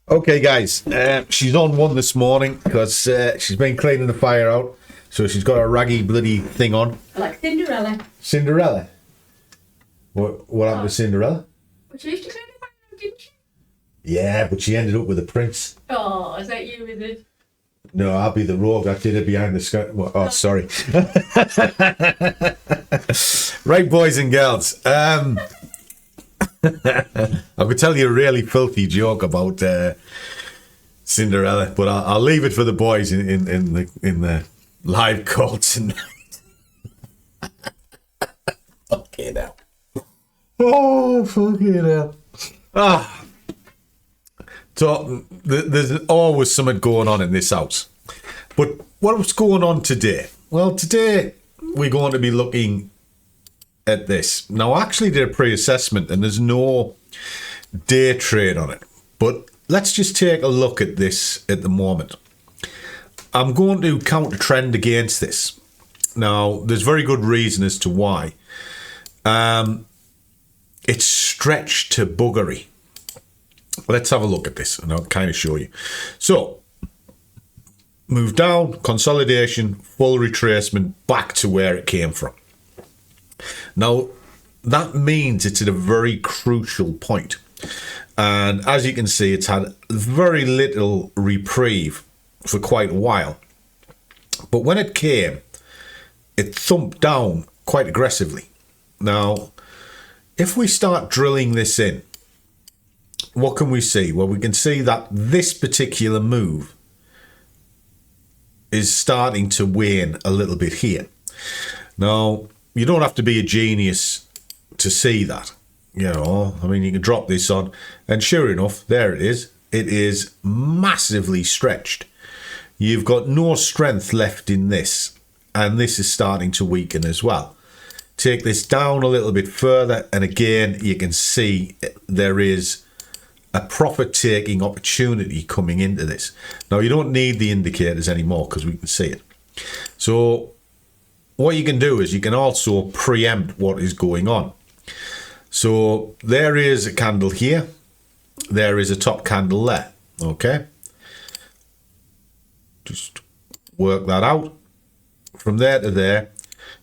Okay, guys, she's on one this morning because she's been cleaning the fire out. So she's got a raggy bloody thing on. Like Cinderella. Cinderella? What happened to Cinderella? Well, she used to clean the fire out, didn't she? Yeah, but she ended up with a prince. Oh, is that you, is it? No, I'll be the rogue. I did it behind the skirt. Oh, sorry. Right, boys and girls. I could tell you a really filthy joke about Cinderella, but I'll leave it for the boys in the live call tonight. Fucking hell. Oh, fucking hell. Ah. So there's always something going on in this house. But what's going on today? Well, today we're going to be looking at this. Now, I actually did a pre-assessment and there's no day trade on it. But let's just take a look at this at the moment. I'm going to counter trend against this. Now, there's very good reason as to why. It's stretched to buggery. Let's have a look at this and I'll kind of show you. So, move down, consolidation, full retracement, back to where it came from. Now, that means it's at a very crucial point. And as you can see, it's had very little reprieve for quite a while. But when it came, it thumped down quite aggressively. Now, if we start drilling this in, what can we see? Well, we can see that this particular move is starting to wane a little bit here. Now, you don't have to be a genius to see that. You know, I mean, you can drop this on and sure enough, there it is. It is massively stretched. You've got no strength left in this and this is starting to weaken as well. Take this down a little bit further and again, you can see there is a profit-taking opportunity coming into this. Now, you don't need the indicators anymore because we can see it. So, what you can do is you can also preempt what is going on. So, there is a candle here. There is a top candle there. Okay? Just work that out. From there to there,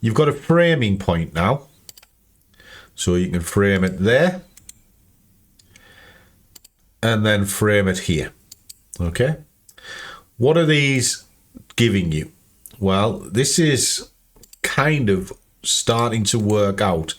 you've got a framing point now. So, you can frame it there. And then frame it here. Okay. What are these giving you? Well, this is kind of starting to work out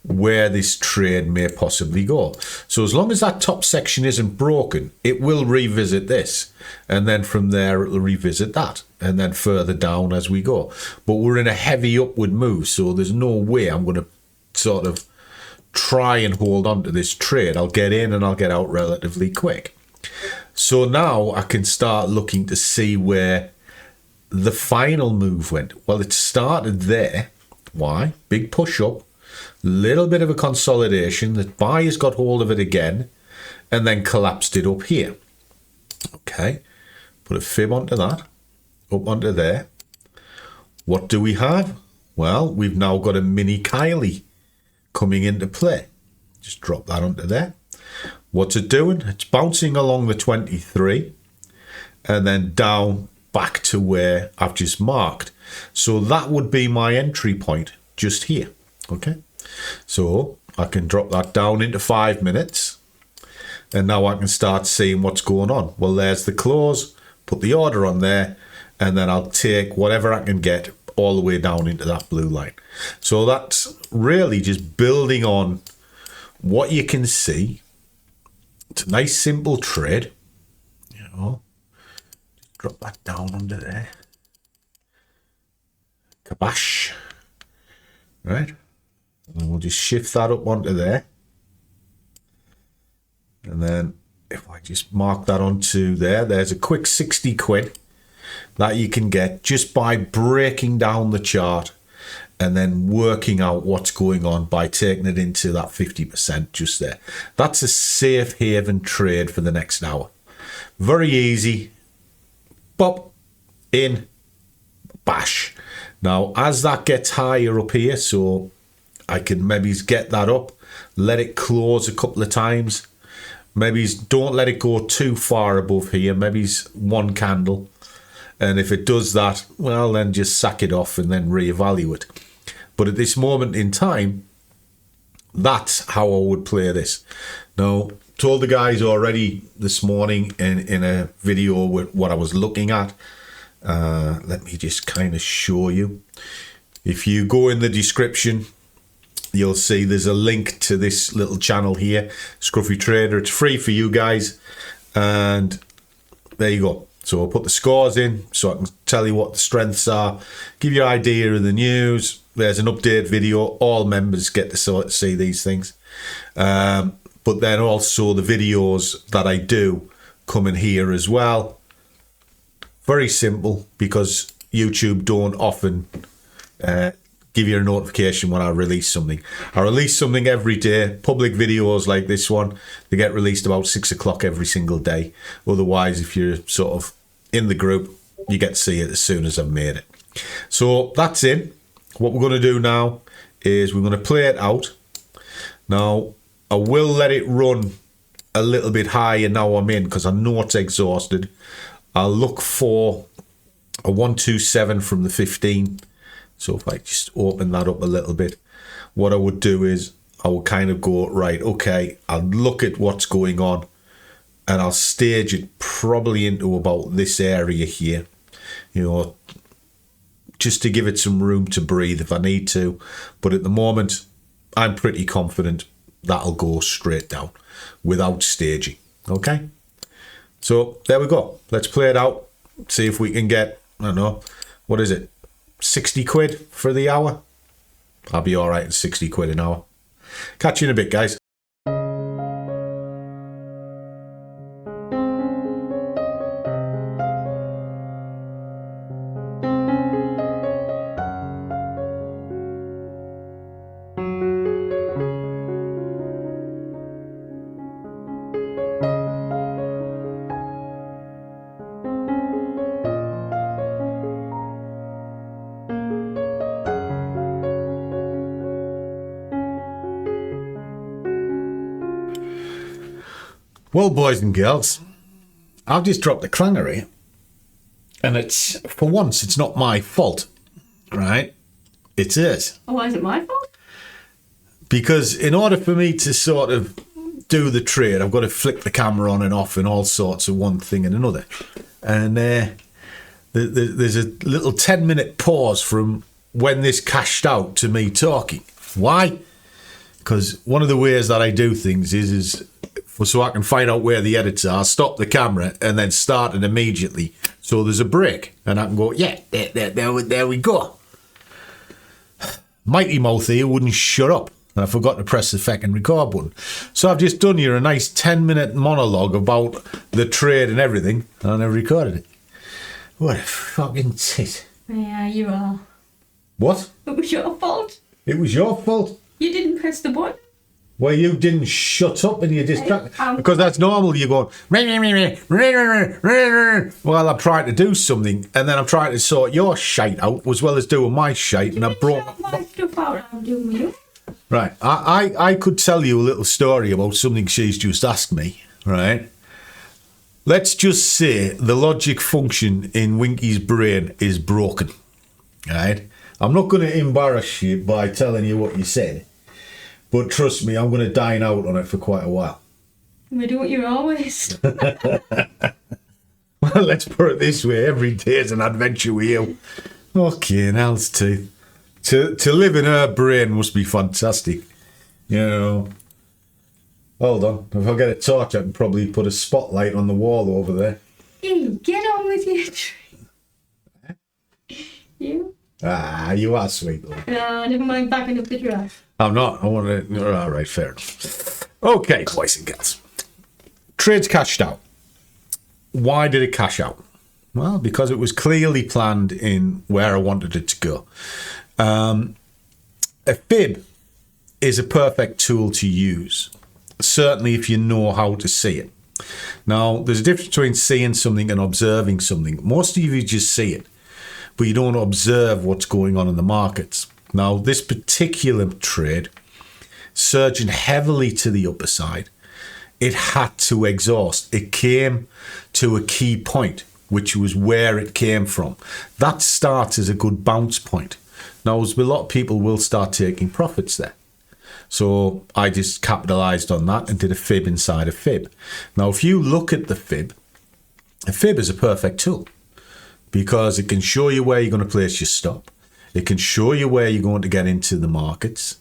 where this trade may possibly go. So as long as that top section isn't broken, it will revisit this. And then from there, it'll revisit that. And then further down as we go. But we're in a heavy upward move. So there's no way I'm going to sort of try and hold on to this trade. I'll get in and I'll get out relatively quick. So now I can start looking to see where the final move went. Well, it started there. Why? Big push up, little bit of a consolidation. The buyers got hold of it again and then collapsed it up here. Okay, put a fib onto that, up onto there. What do we have? Well, we've now got a mini Kylie coming into play. Just drop that onto there. What's it doing? It's bouncing along the 23 and then down back to where I've just marked. So that would be my entry point just here. Okay, so I can drop that down into 5 minutes and now I can start seeing what's going on. Well, there's the close, put the order on there, and then I'll take whatever I can get all the way down into that blue line. So that's really just building on what you can see. It's a nice simple trade. You know, drop that down under there. Kabash. Right. And we'll just shift that up onto there. And then if I just mark that onto there, there's a quick 60 quid that you can get just by breaking down the chart and then working out what's going on by taking it into that 50% just there. That's a safe haven trade for the next hour. Very easy. Pop in, bash. Now, as that gets higher up here, so I can maybe get that up, let it close a couple of times, Maybe don't let it go too far above here. Maybe one candle. And if it does that, well, then just sack it off and then reevaluate. But at this moment in time, that's how I would play this. Now, told the guys already this morning in a video with what I was looking at. Let me just kind of show you. If you go in the description, you'll see there's a link to this little channel here, Scruffy Trader. It's free for you guys. And there you go. So I'll put the scores in so I can tell you what the strengths are, give you an idea of the news. There's an update video. All members get to see these things. But then also the videos that I do come in here as well. Very simple, because YouTube don't often give you a notification when I release something. I release something every day. Public videos like this one, they get released about 6 o'clock every single day. Otherwise, if you're sort of in the group, you get to see it as soon as I've made it. So that's it. What we're going to do now is we're going to play it out. Now, I will let it run a little bit higher now I'm in, because I know it's exhausted. I'll look for a 127 from the 15. So if I just open that up a little bit, what I would do is I would kind of go, right, okay, I'll look at what's going on and I'll stage it probably into about this area here, you know, just to give it some room to breathe if I need to. But at the moment, I'm pretty confident that'll go straight down without staging. Okay, so there we go. Let's play it out, see if we can get, I don't know, what is it, 60 quid for the hour? I'll be all right at 60 quid an hour. Catch you in a bit, guys. Well, boys and girls, I've just dropped the clanger here, and it's, for once, it's not my fault, right? It is. Oh, why is it my fault? Because in order for me to sort of do the trade, I've got to flick the camera on and off and all sorts of one thing and another. And there's a little 10-minute pause from when this cashed out to me talking. Why? Because one of the ways that I do things is so I can find out where the edits are, stop the camera, and then start it immediately. So there's a break, and I can go, yeah, there we go. Mighty Mouth here wouldn't shut up, and I forgot to press the fucking record button. So I've just done here a nice 10-minute monologue about the trade and everything, and I've recorded it. What a fucking tit. Yeah, you are. What? It was your fault. It was your fault? You didn't press the button. Well, you didn't shut up and you distracted. Because that's normal. You're going, well, I'm trying to do something, and then I'm trying to sort your shite out as well as doing my shite, and I brought my stuff out. I'm doing you. Right. I could tell you a little story about something she's just asked me, right? Let's just say the logic function in Winky's brain is broken, right? I'm not going to embarrass you by telling you what you said. But trust me, I'm going to dine out on it for quite a while. We do what you always. Well, let's put it this way. Every day is an adventure with you. Okay, hell's teeth. To live in her brain must be fantastic. You know. Hold on. If I get a torch, I can probably put a spotlight on the wall over there. Hey, get on with your tree. You? Ah, you are sweet, though. No, never mind backing up the drive. I'm not. I want to. All right, fair enough. Okay, boys and girls. Trade's cashed out. Why did it cash out? Well, because it was clearly planned in where I wanted it to go. A fib is a perfect tool to use, certainly if you know how to see it. Now, there's a difference between seeing something and observing something. Most of you just see it, but you don't observe what's going on in the markets. Now, this particular trade, surging heavily to the upper side, it had to exhaust. It came to a key point, which was where it came from. That starts as a good bounce point. Now, a lot of people will start taking profits there. So I just capitalized on that and did a fib inside a fib. Now, if you look at the fib, a fib is a perfect tool because it can show you where you're going to place your stop. It can show you where you're going to get into the markets,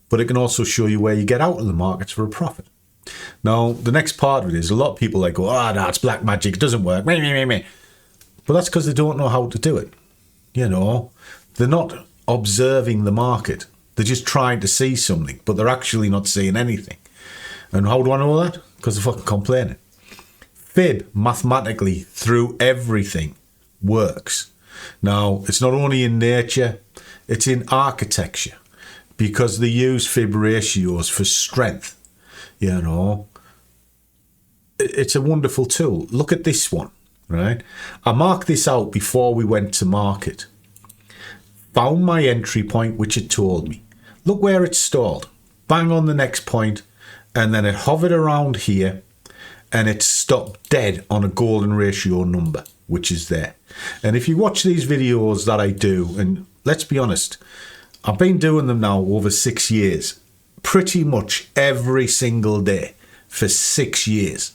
but it can also show you where you get out of the markets for a profit. Now, the next part of it is a lot of people like go, that's black magic, it doesn't work. But that's because they don't know how to do it. You know, they're not observing the market. They're just trying to see something, but they're actually not seeing anything. And how do I know that? Because they're fucking complaining. Fib, mathematically, through everything, works. Now, it's not only in nature, it's in architecture, because they use fib ratios for strength. You know, it's a wonderful tool. Look at this one, right? I marked this out before we went to market. Found my entry point, which it told me. Look where it stalled. Bang on the next point, and then it hovered around here, and it stopped dead on a golden ratio number, which is there. And if you watch these videos that I do, and let's be honest, I've been doing them now over 6 years, pretty much every single day for 6 years.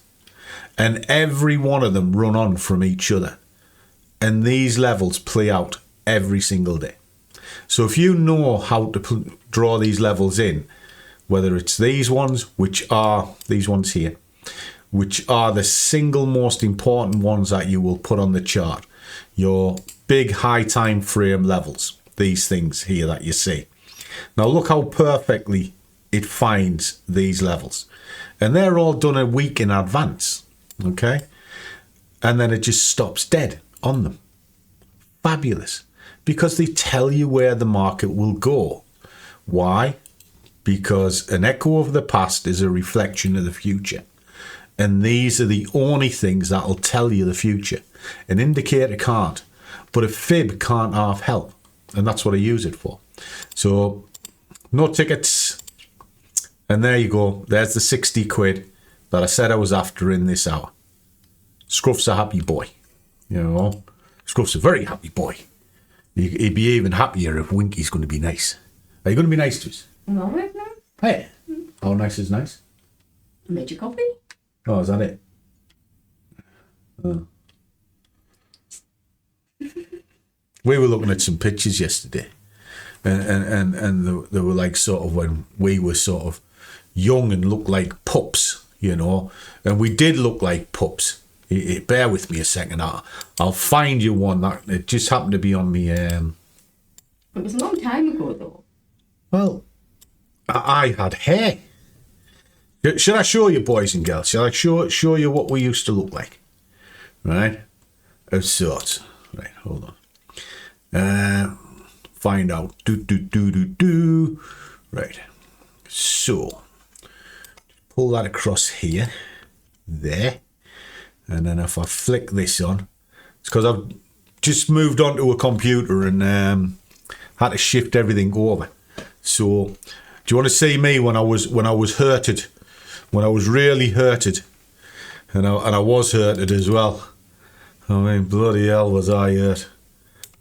And every one of them run on from each other. And these levels play out every single day. So if you know how to draw these levels in, whether it's these ones, which are these ones here, which are the single most important ones that you will put on the chart, your big high time frame levels, these things here that you see. Now look how perfectly it finds these levels. And they're all done a week in advance, okay? And then it just stops dead on them. Fabulous. Because they tell you where the market will go. Why? Because an echo of the past is a reflection of the future. And these are the only things that will tell you the future. An indicator can't, but a fib can't half help. And that's what I use it for. So, no tickets. And there you go. There's the 60 quid that I said I was after in this hour. Scruff's a happy boy. You know, Scruff's a very happy boy. He'd be even happier if Winky's going to be nice. Are you going to be nice to us? No, it's not. Hey, how nice is nice? I made your coffee. Oh, is that it? Oh. We were looking at some pictures yesterday, and they were like sort of when we were sort of young and looked like pups, you know, and we did look like pups. Bear with me a second. I'll find you one that it just happened to be on me. It was a long time ago, though. Well, I had hair. Should I show you, boys and girls? Shall I show you what we used to look like? Right? Of sorts. Right, hold on. Find out. Do. Right. So, pull that across here. There. And then if I flick this on, it's because I've just moved onto a computer and had to shift everything over. So, do you want to see me when I was hurted? When I was really hurted, and I was hurted as well. I mean, bloody hell was I hurt.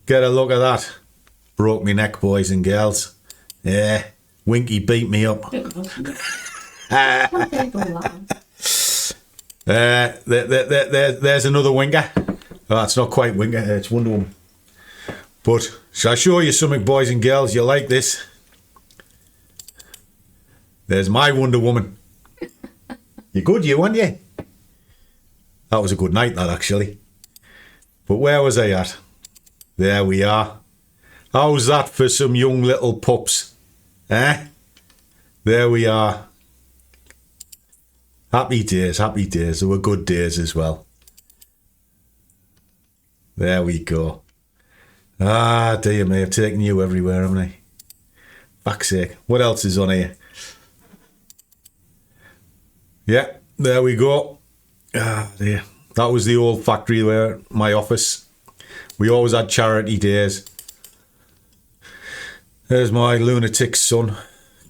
Get a look at that. Broke me neck, boys and girls. Yeah, Winky beat me up. There's another winger. Oh, it's not quite winger, it's Wonder Woman. But shall I show you something, boys and girls? You like this? There's my Wonder Woman. You good, you, weren't you? That was a good night, that, actually. But where was I at? There we are. How's that for some young little pups? Eh? There we are. Happy days, happy days. There were good days as well. There we go. Ah, dear me, I've taken you everywhere, haven't I? Fuck's sake. What else is on here? Yeah, there we go. Ah, dear. That was the old factory where my office. We always had charity days. There's my lunatic son.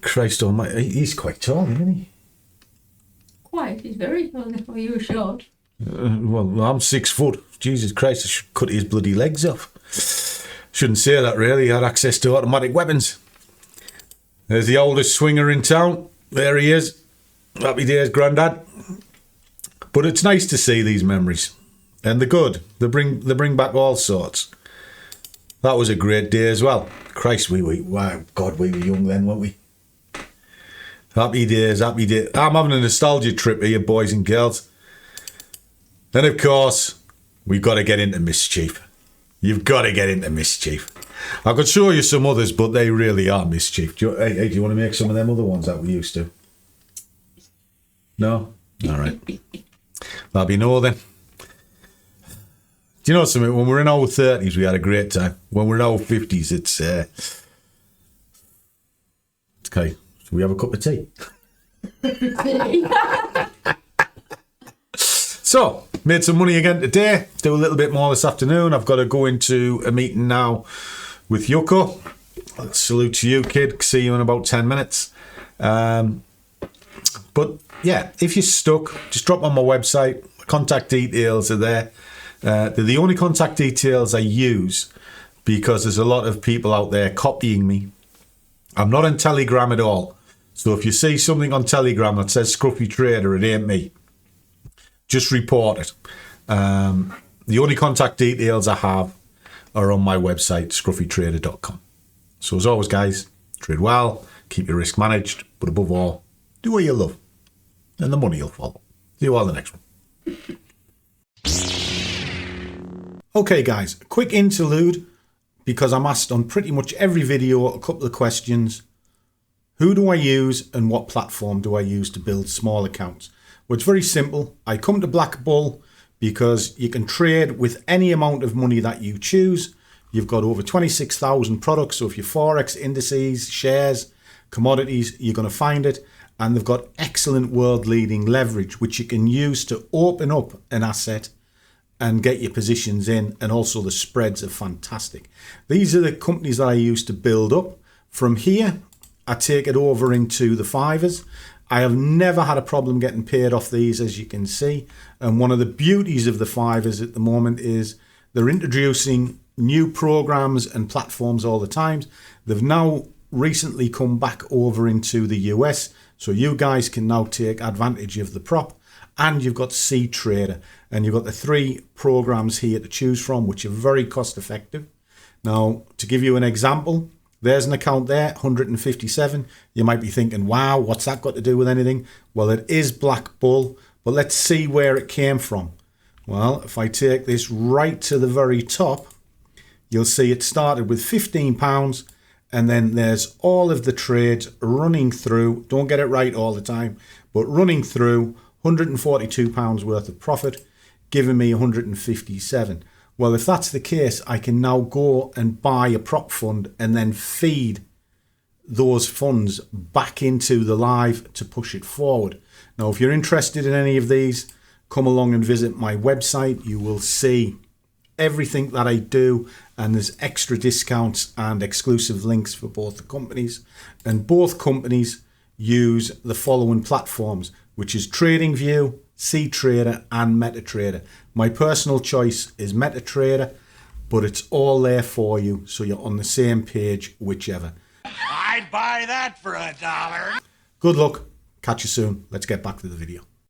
Christ almighty. He's quite tall, isn't he? quite. He's very tall. Oh, you're short. Well, I'm 6 foot. Jesus Christ, I should cut his bloody legs off. Shouldn't say that, really. He had access to automatic weapons. There's the oldest swinger in town. There he is. Happy days, Grandad. But it's nice to see these memories. And they're good. They bring back all sorts. That was a great day as well. Christ, wow, God, we were young then, weren't we? Happy days, happy days. I'm having a nostalgia trip here, boys and girls. And of course, we've got to get into mischief. You've got to get into mischief. I could show you some others, but they really are mischief. Do you want to make some of them other ones that we used to? No? All right. That'll be no then. Do you know something? When we're in our 30s, we had a great time. When we're in our 50s, it's okay. Shall we have a cup of tea? So, made some money again today. Do a little bit more this afternoon. I've got to go into a meeting now with Yoko. Salute to you, kid. See you in about 10 minutes. But yeah, if you're stuck, just drop on my website. My contact details are there. They're the only contact details I use because there's a lot of people out there copying me. I'm not on Telegram at all. So if you see something on Telegram that says Scruffy Trader, it ain't me. Just report it. The only contact details I have are on my website, scruffytrader.com. So as always, guys, trade well, keep your risk managed, but above all, do what you love, and the money will follow. See you all in the next one. Okay, guys, a quick interlude, because I'm asked on pretty much every video a couple of questions. Who do I use and what platform do I use to build small accounts? Well, it's very simple. I come to BlackBull because you can trade with any amount of money that you choose. You've got over 26,000 products. So if you're Forex, indices, shares, commodities, you're going to find it. And they've got excellent world-leading leverage, which you can use to open up an asset and get your positions in. And also the spreads are fantastic. These are the companies that I use to build up. From here, I take it over into the fivers. I have never had a problem getting paid off these, as you can see. And one of the beauties of the fivers at the moment is they're introducing new programs and platforms all the time. They've now recently come back over into the US. So you guys can now take advantage of the prop. And you've got C Trader. And you've got the 3 programs here to choose from, which are very cost effective. Now, to give you an example, there's an account there, 157. You might be thinking, wow, what's that got to do with anything? Well, it is BlackBull, but let's see where it came from. Well, if I take this right to the very top, you'll see it started with £15, and then there's all of the trades running through. Don't get it right all the time, but running through £142 worth of profit, giving me 157. Well, if that's the case, I can now go and buy a prop fund and then feed those funds back into the live to push it forward. Now, if you're interested in any of these, come along and visit my website. You will see everything that I do, and there's extra discounts and exclusive links for both the companies. And both companies use the following platforms, which is TradingView, CTrader and MetaTrader. My personal choice is MetaTrader, but it's all there for you, so you're on the same page, whichever. I'd buy that for $1. Good luck. Catch you soon. Let's get back to the video.